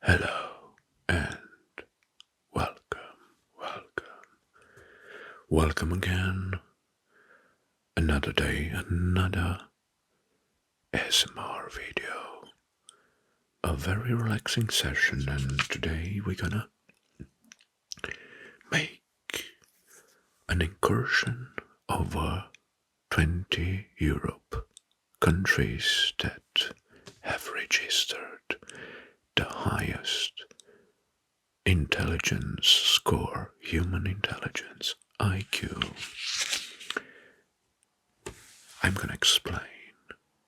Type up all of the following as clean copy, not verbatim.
Hello and welcome again. Another day, another ASMR video. A very relaxing session, and today we're gonna make an incursion over 20 Europe countries that have registered the highest intelligence score, human intelligence, IQ. I'm gonna explain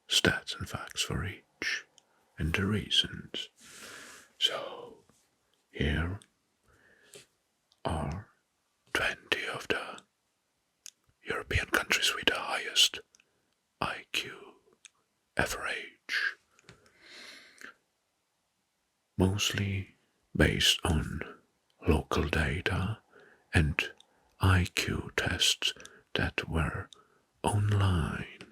stats and facts for each and the reasons. So, here are 20 of the European countries with the highest IQ average, mostly based on local data and IQ tests that were online.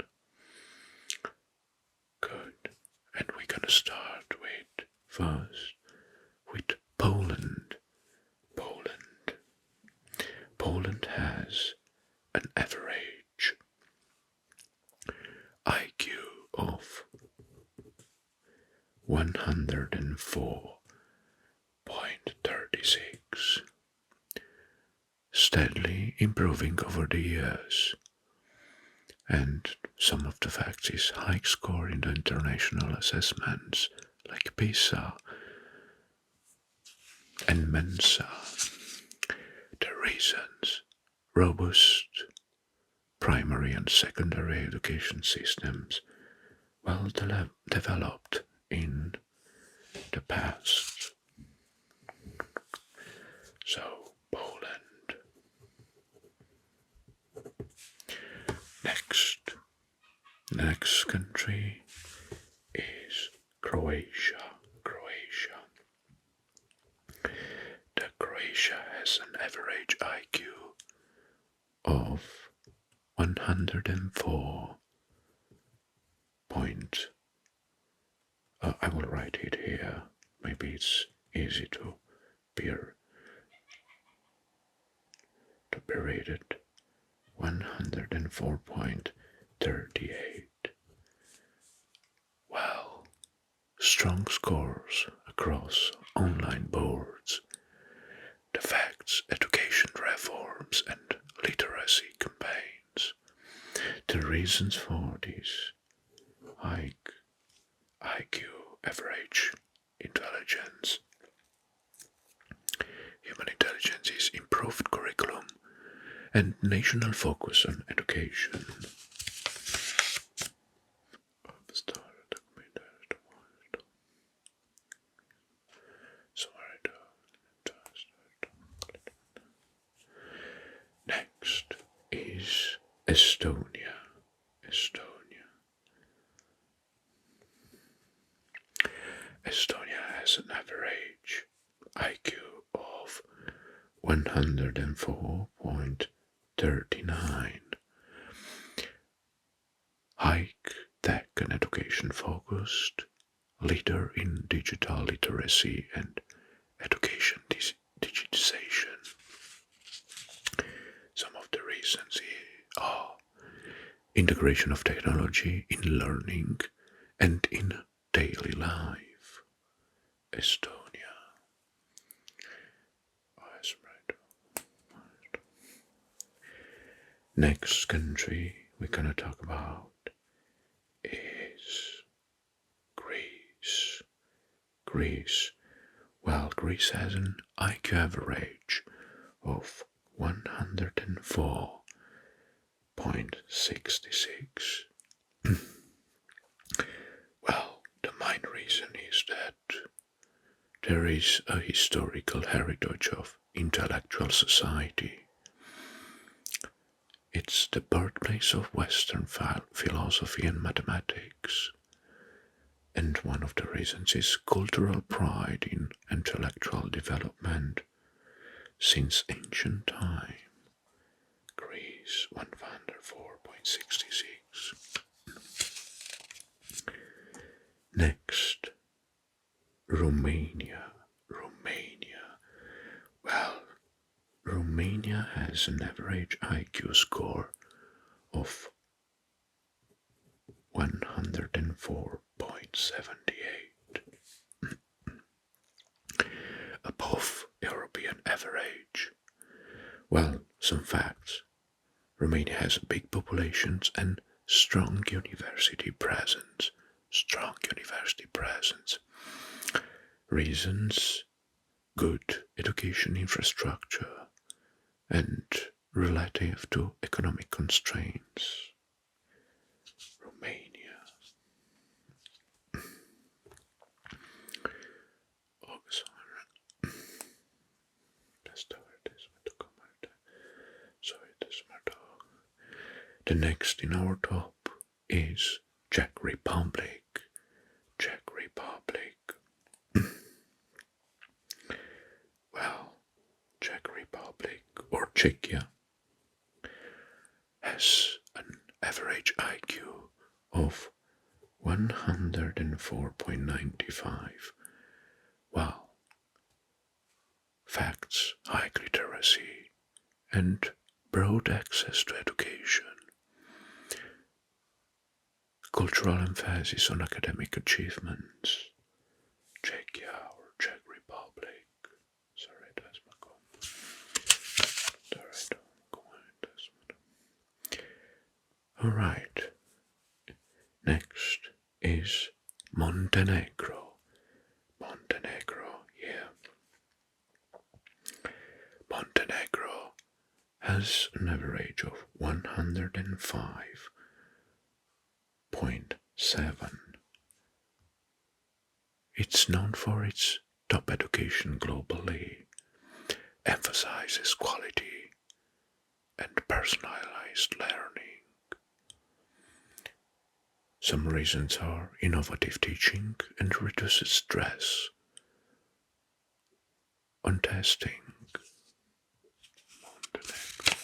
Good. And we're gonna start first with Poland. Poland has an average IQ of 104.36, steadily improving over the years. And some of the facts is high score in the international assessments like PISA and Mensa. The reasons: robust primary and secondary education systems, well developed in the past. So, Poland. Next country is Croatia. Croatia has an average IQ of 104 point. I will write it here. Maybe it's easy to be rated. 104.38. Well, strong scores across online boards. The facts, education reforms, and literacy campaigns. The reasons for this high IQ average intelligence. Human intelligence is improved curriculum and national focus on education. Next is Estonia. Estonia has an average IQ of 104.39. High tech and education focused, leader in digital literacy and education digitization. Some of the reasons are integration of technology in learning and in daily life. Estonia. Next country we're gonna talk about is Greece. Well, Greece has an IQ average of 104.66. Well, the main reason is that there is a historical heritage of intellectual society. It's the birthplace of Western philosophy and mathematics. And one of the reasons is cultural pride in intellectual development since ancient time. Greece 104.66. Next, Romania. Romania. Well, Romania has an average IQ score of 104.78, above European average. Well, some facts. Romania has big populations and strong university presence. Strong university presence. Reasons: good education infrastructure and relative to economic constraints. Romania. The next in our top is Czech Republic. Czech Republic. Well, Czech Republic or Czechia has an average IQ of 104.95. Wow. Facts: high literacy and broad access to education. Cultural emphasis on academic achievements. Czechia or Czech Republic. Alright. Next is Montenegro. Montenegro, yeah. Montenegro has an average of 105.7. It's known for its top education globally, emphasizes quality and personalized learning. Some reasons are innovative teaching and reduces stress on testing. Montenegro.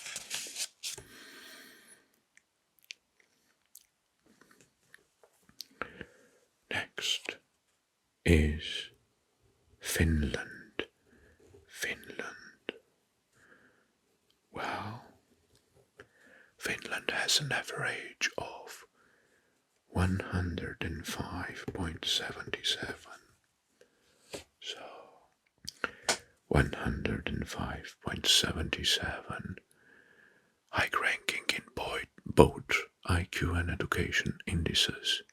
Next is Finland. Finland. Well, Finland has an average of 105.77. So 105.77, high ranking in both IQ and education indices.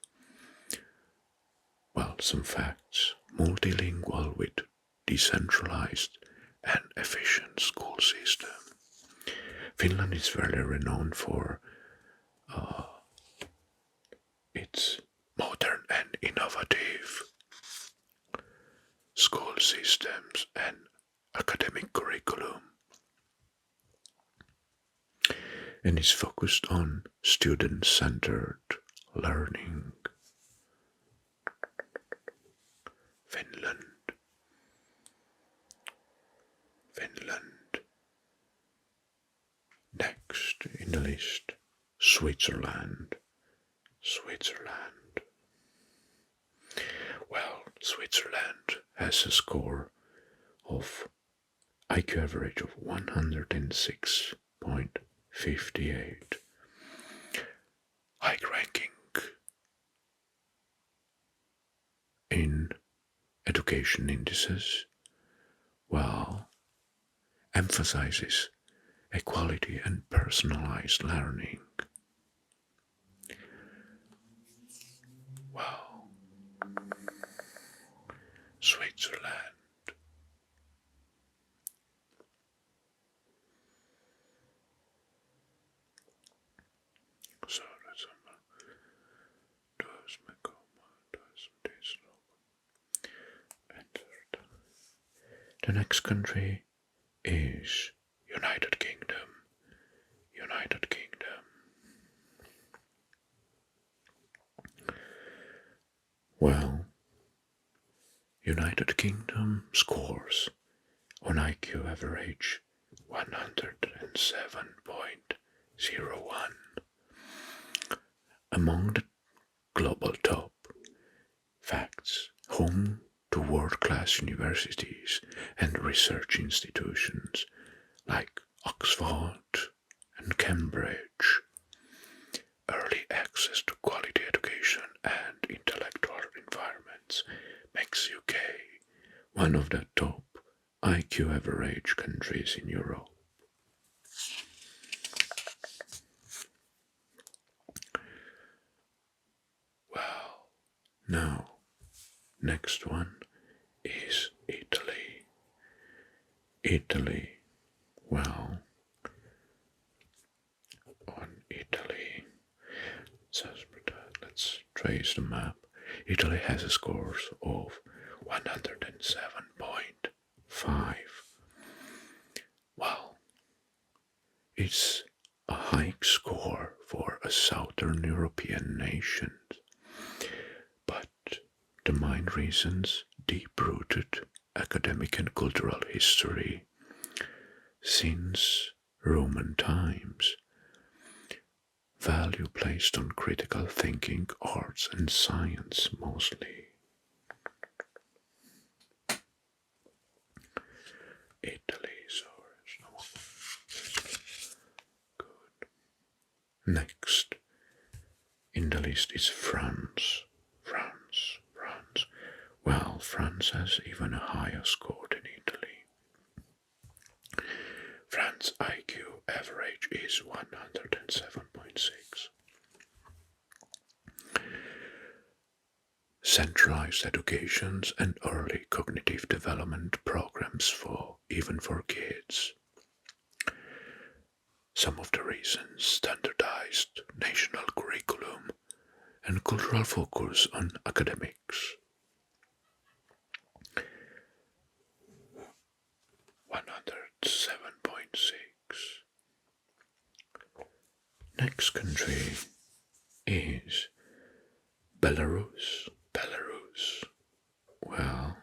Well, some facts: multilingual with decentralized and efficient school system. Finland is very renowned for its modern and innovative school systems and academic curriculum, and is focused on student-centered learning. Finland. Next in the list, Switzerland. Well, Switzerland has a score of IQ average of 106.58. High ranking in education indices, while emphasizes equality and personalized learning. Wow. Switzerland. The next country is United Kingdom. United Kingdom. Well, United Kingdom scores on IQ average 107.01, among the global top. Facts: home to world-class universities and research institutions like Oxford and Cambridge. Early access to quality education and intellectual environments makes UK one of the top IQ average countries in Europe. Well, now, next one is Italy. Italy, well, on Italy, let's trace the map. Italy has a score of 107.5. Well, it's a high score for a Southern European nation, but the main reasons deep-rooted academic and cultural history since Roman times, value placed on critical thinking, arts and science mostly. Italy, good. Next in the list is France. France. Well, France has even a higher score than Italy. France IQ average is 107.6. Centralized educations and early cognitive development programs even for kids. Some of the reasons: standardized national curriculum and cultural focus on academics. 107.6. Next country is Belarus. Well,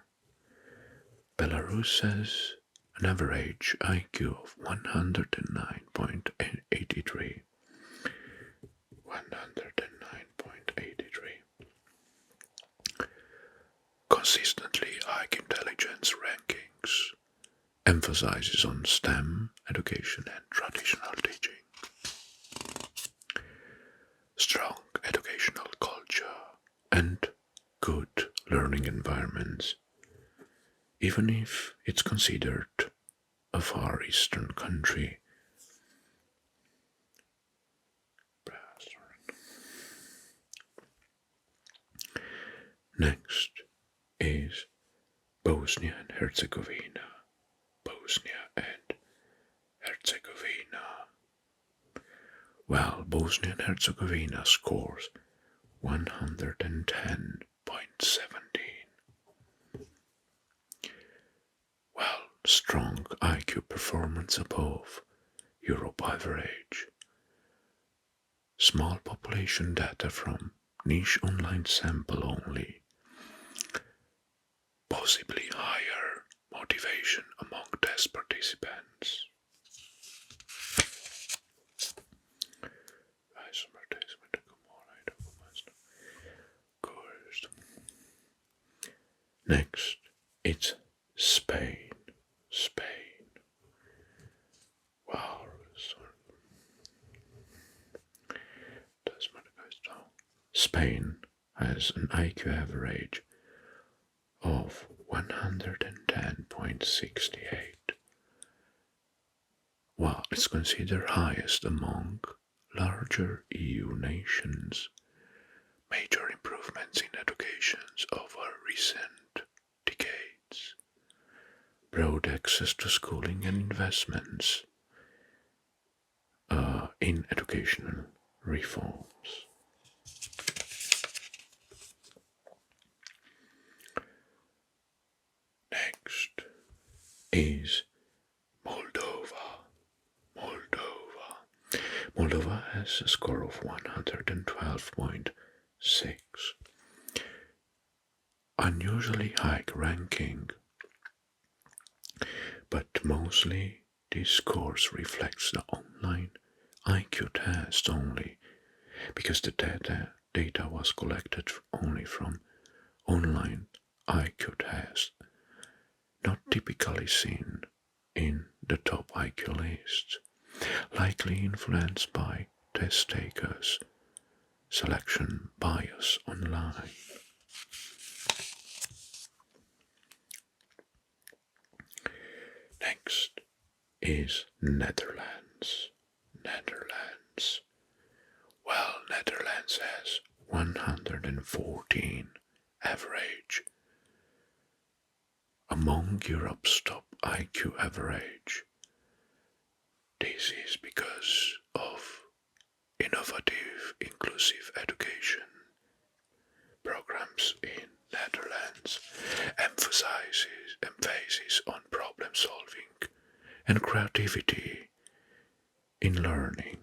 Belarus has an average IQ of 109.83. 109.83. Consistently IQ intelligence rankings emphasizes on STEM education and traditional teaching. Strong educational culture and good learning environments, even if it's considered a Far Eastern country. Next is Bosnia and Herzegovina. Well, Bosnia and Herzegovina scores 110.17. Well, strong IQ performance above Europe average. Small population data from niche online sample only. Possibly higher motivation among test participants. Next, it's Spain. Wow. Spain has an IQ average of 110.68. Well, it's considered highest among larger EU nations. Major improvements in education over recent decades. Broad access to schooling and investments in educational reforms. Next is Moldova. Moldova has a score of 112.6. unusually high ranking, but mostly this course reflects the online IQ test only, because the data was collected only from online IQ tests, not typically seen in the top IQ list, likely influenced by test takers' selection bias online. Next is Netherlands. Netherlands. Well, Netherlands has 114 average among Europe's top IQ average. This is because of innovative, inclusive education programs in Netherlands, emphasis on problem solving and creativity in learning.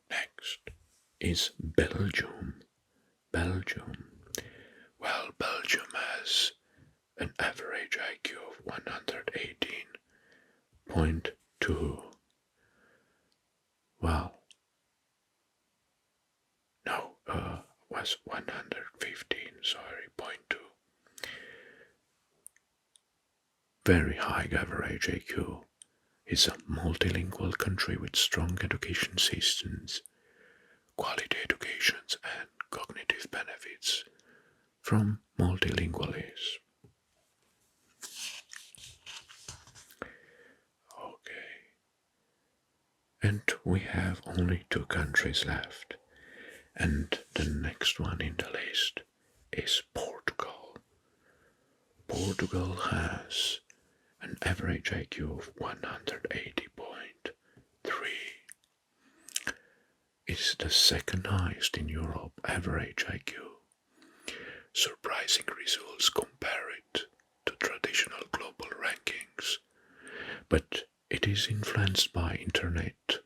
Next is Belgium. Belgium. Well, Belgium has an average IQ of 118.2. Well, no, was 115, sorry, 0.2. Very high average IQ. It's a multilingual country with strong education systems, quality educations, and cognitive benefits from multilingualism. Okay. And we have only 2 countries left. And the next one in the list is Portugal. Portugal has an average IQ of 180.3. It's the second highest in Europe average IQ. Surprising results compared to traditional global rankings, but it is influenced by internet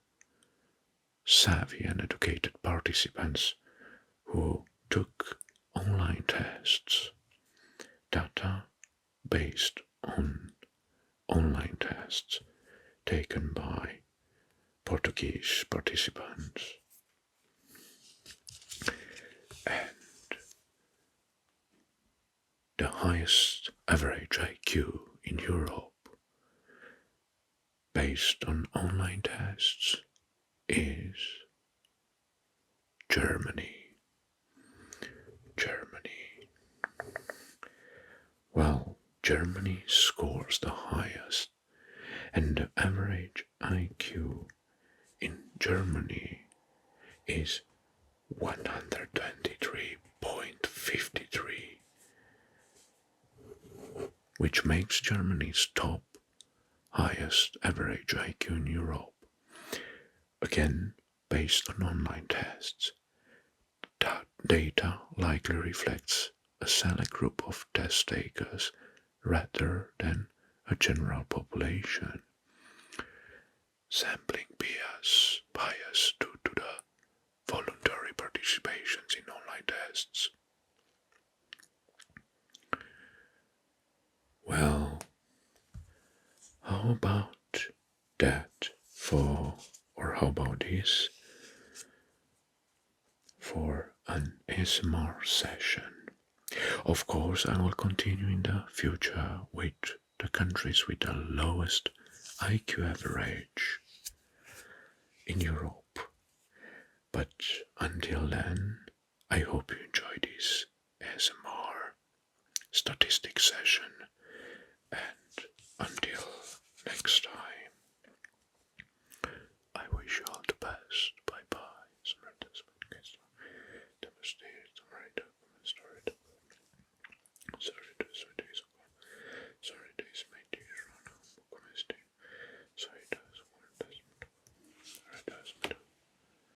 savvy and educated participants who took online tests. Data based on online tests taken by Portuguese participants. And the highest average IQ in Europe based on online tests is Germany. Germany. Well, Germany scores the highest, and the average IQ in Germany is 123.53, which makes Germany's top highest average IQ in Europe, again based on online tests. That data likely reflects a select group of test takers rather than a general population. Sampling bias due to the voluntary participations in online tests. Well, how about that how about this for an ASMR session? Of course, I will continue in the future with the countries with the lowest IQ average in Europe. But until then, I hope